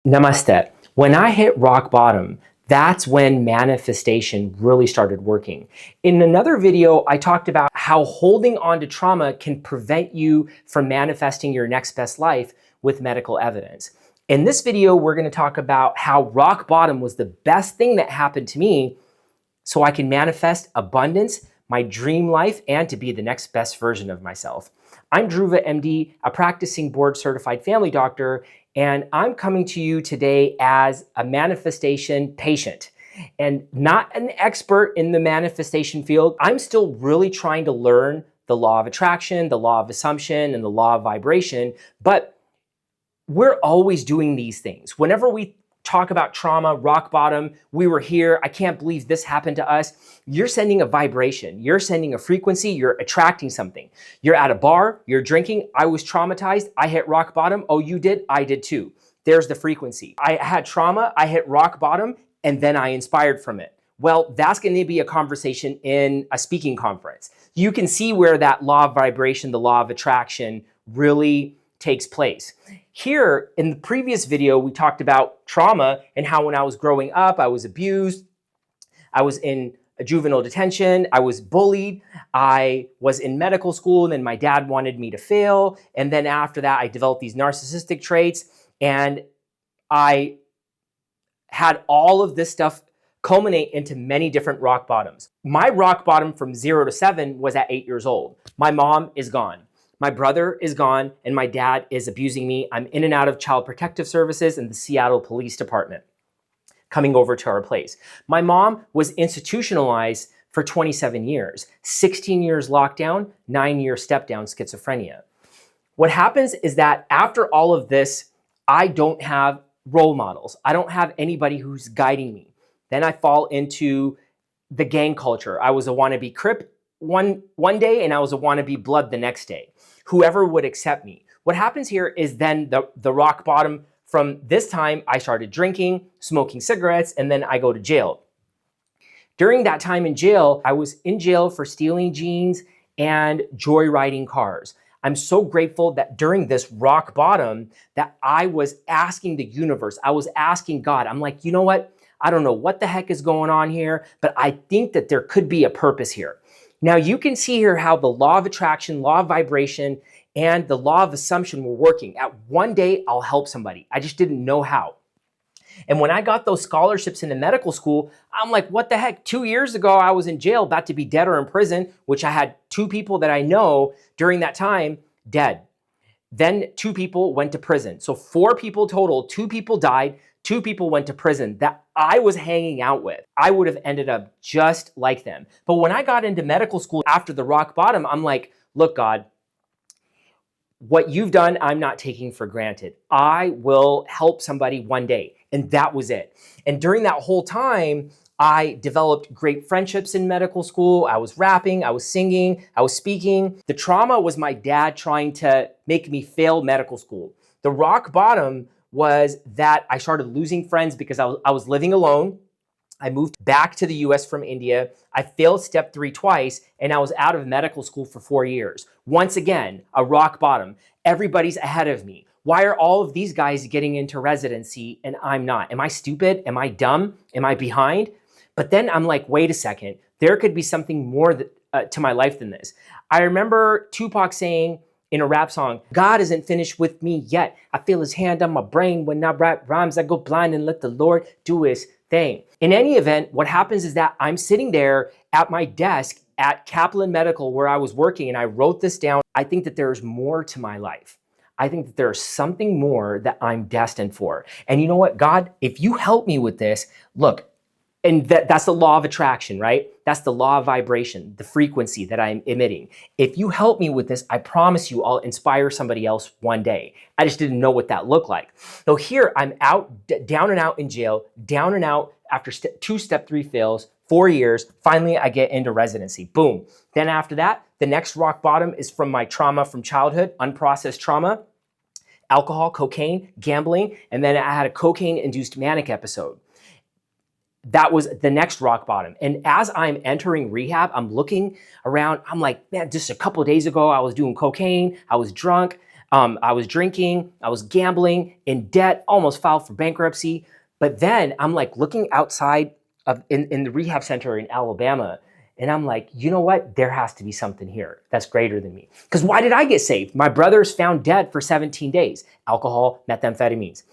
Namaste. When I hit rock bottom, that's when manifestation really started working. In another video, I talked about how holding on to trauma can prevent you from manifesting your next best life with medical evidence. In this video, we're going to talk about how rock bottom was the best thing that happened to me so I can manifest abundance, my dream life, and to be the next best version of myself. I'm Dhruva, MD, a practicing board-certified family doctor, and I'm coming to you today as a manifestation patient and not an expert in the manifestation field. I'm still really trying to learn the law of attraction, the law of assumption, and the law of vibration, but we're always doing these things. Whenever we talk about trauma, rock bottom, we were here, I can't believe this happened to us. You're sending a vibration, you're sending a frequency, you're attracting something. You're at a bar, you're drinking, I was traumatized, I hit rock bottom, oh you did, I did too. There's the frequency. I had trauma, I hit rock bottom, and then I inspired from it. Well, that's going to be a conversation in a speaking conference. You can see where that law of vibration, the law of attraction really takes place. Here, in the previous video, we talked about trauma and how when I was growing up, I was abused, I was in a juvenile detention, I was bullied, I was in medical school, and then my dad wanted me to fail. And then after that, I developed these narcissistic traits, and I had all of this stuff culminate into many different rock bottoms. My rock bottom from 0 to 7 was at 8 years old. My mom is gone. My brother is gone, and my dad is abusing me. I'm in and out of Child Protective Services and the Seattle Police Department, coming over to our place. My mom was institutionalized for 27 years, 16 years lockdown, 9-year step down schizophrenia. What happens is that after all of this, I don't have role models. I don't have anybody who's guiding me. Then I fall into the gang culture. I was a wannabe Crip one day, and I was a wannabe Blood the next day. Whoever would accept me. What happens here is then the rock bottom from this time, I started drinking, smoking cigarettes, and then I go to jail. During that time in jail, I was in jail for stealing jeans and joyriding cars. I'm so grateful that during this rock bottom that I was asking the universe, I was asking God, I'm like, you know what? I don't know what the heck is going on here, but I think that there could be a purpose here. Now you can see here how the law of attraction, law of vibration, and the law of assumption were working. At one day, I'll help somebody. I just didn't know how. And when I got those scholarships into medical school, I'm like, what the heck? 2 years ago, I was in jail, about to be dead or in prison, which I had 2 people that I know during that time dead. Then 2 people went to prison. So 4 people total, 2 people died, 2 people went to prison that I was hanging out with. I would have ended up just like them. But when I got into medical school after the rock bottom, I'm like, look, God, what you've done, I'm not taking for granted. I will help somebody one day. And that was it. And during that whole time, I developed great friendships in medical school. I was rapping, I was singing, I was speaking. The trauma was my dad trying to make me fail medical school. The rock bottom was that I started losing friends because I was living alone. I moved back to the US from India. I failed step 3 twice, and I was out of medical school for 4 years. Once again, a rock bottom. Everybody's ahead of me. Why are all of these guys getting into residency and I'm not? Am I stupid? Am I dumb? Am I behind? But then I'm like, wait a second. There could be something more to my life than this. I remember Tupac saying, in a rap song, God isn't finished with me yet. I feel his hand on my brain. When I rap rhymes, I go blind and let the Lord do his thing. In any event, what happens is that I'm sitting there at my desk at Kaplan Medical where I was working, and I wrote this down. I think that there's more to my life. I think that there's something more that I'm destined for. And you know what, God, if you help me with this, look, and that's the law of attraction, right? That's the law of vibration, the frequency that I'm emitting. If you help me with this, I promise you I'll inspire somebody else one day. I just didn't know what that looked like. So here I'm out, down and out in jail, down and out after 2 step 3 fails, 4 years. Finally, I get into residency. Boom. Then after that, the next rock bottom is from my trauma from childhood, unprocessed trauma, alcohol, cocaine, gambling, and then I had a cocaine-induced manic episode. That was the next rock bottom. And as I'm entering rehab, I'm looking around, I'm like, man, just a couple of days ago, I was doing cocaine, I was drunk, I was drinking, I was gambling, in debt, almost filed for bankruptcy. But then I'm like looking outside in the rehab center in Alabama, and I'm like, you know what? There has to be something here that's greater than me. Because why did I get saved? My brother's found dead for 17 days. Alcohol, methamphetamines.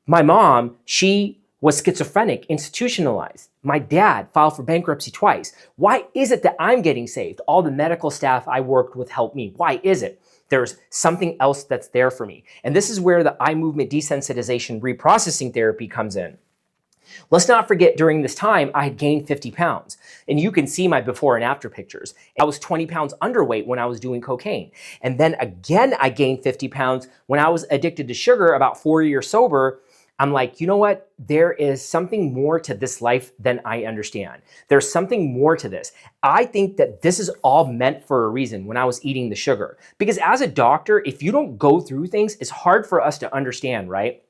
My mom, she was schizophrenic, institutionalized. My dad filed for bankruptcy twice. Why is it that I'm getting saved? All the medical staff I worked with helped me. Why is it? There's something else that's there for me. And this is where the eye movement desensitization reprocessing therapy comes in. Let's not forget during this time, I had gained 50 pounds. And you can see my before and after pictures. I was 20 pounds underweight when I was doing cocaine. And then again, I gained 50 pounds when I was addicted to sugar, about 4 years sober. I'm like, you know what? There is something more to this life than I understand. There's something more to this. I think that this is all meant for a reason when I was eating the sugar. Because as a doctor, if you don't go through things, it's hard for us to understand, right?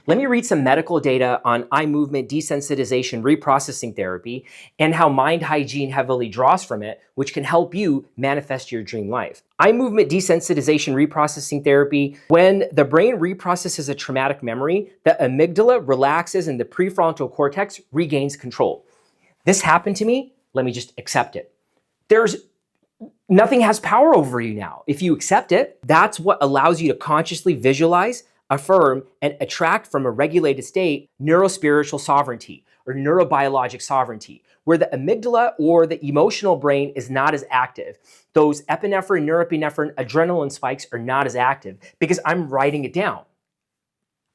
Let me read some medical data on eye movement desensitization reprocessing therapy and how Mind Hygiene heavily draws from it, which can help you manifest your dream life. Eye movement desensitization reprocessing therapy, when the brain reprocesses a traumatic memory, the amygdala relaxes and the prefrontal cortex regains control. This happened to me, let me just accept it. Nothing has power over you now. If you accept it, that's what allows you to consciously visualize, affirm, and attract from a regulated state neurospiritual sovereignty or neurobiologic sovereignty, where the amygdala or the emotional brain is not as active. Those epinephrine, norepinephrine, adrenaline spikes are not as active because I'm writing it down.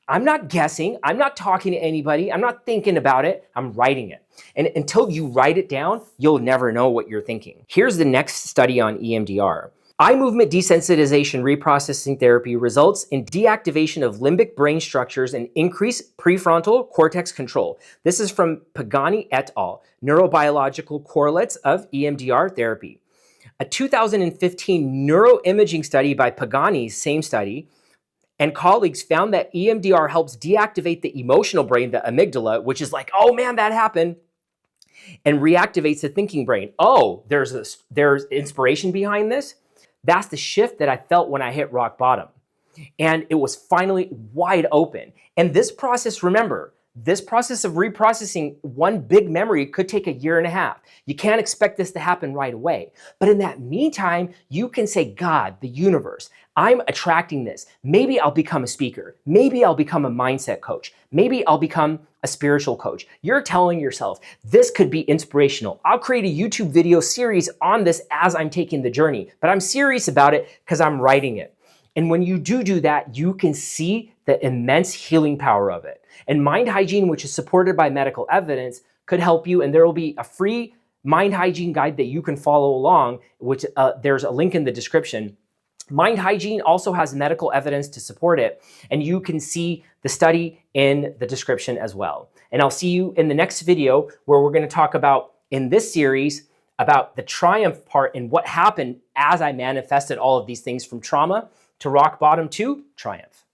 I'm not guessing. I'm not talking to anybody. I'm not thinking about it. I'm writing it. And until you write it down, you'll never know what you're thinking. Here's the next study on EMDR. Eye movement desensitization reprocessing therapy results in deactivation of limbic brain structures and increased prefrontal cortex control. This is from Pagani et al., Neurobiological Correlates of EMDR Therapy. A 2015 neuroimaging study by Pagani, same study, and colleagues found that EMDR helps deactivate the emotional brain, the amygdala, which is like, oh man, that happened, and reactivates the thinking brain. Oh, there's inspiration behind this. That's the shift that I felt when I hit rock bottom. And it was finally wide open. And this process, remember, this process of reprocessing one big memory could take 1.5 years. You can't expect this to happen right away. But in that meantime, you can say, God, the universe, I'm attracting this. Maybe I'll become a speaker. Maybe I'll become a mindset coach. Maybe I'll become a spiritual coach. You're telling yourself, this could be inspirational. I'll create a YouTube video series on this as I'm taking the journey, but I'm serious about it because I'm writing it. And when you do that, you can see the immense healing power of it. And Mind Hygiene, which is supported by medical evidence, could help you. And there will be a free Mind Hygiene guide that you can follow along, which there's a link in the description. Mind Hygiene also has medical evidence to support it, and you can see the study in the description as well. And I'll see you in the next video where we're going to talk about, in this series, about the triumph part and what happened as I manifested all of these things from trauma to rock bottom to triumph.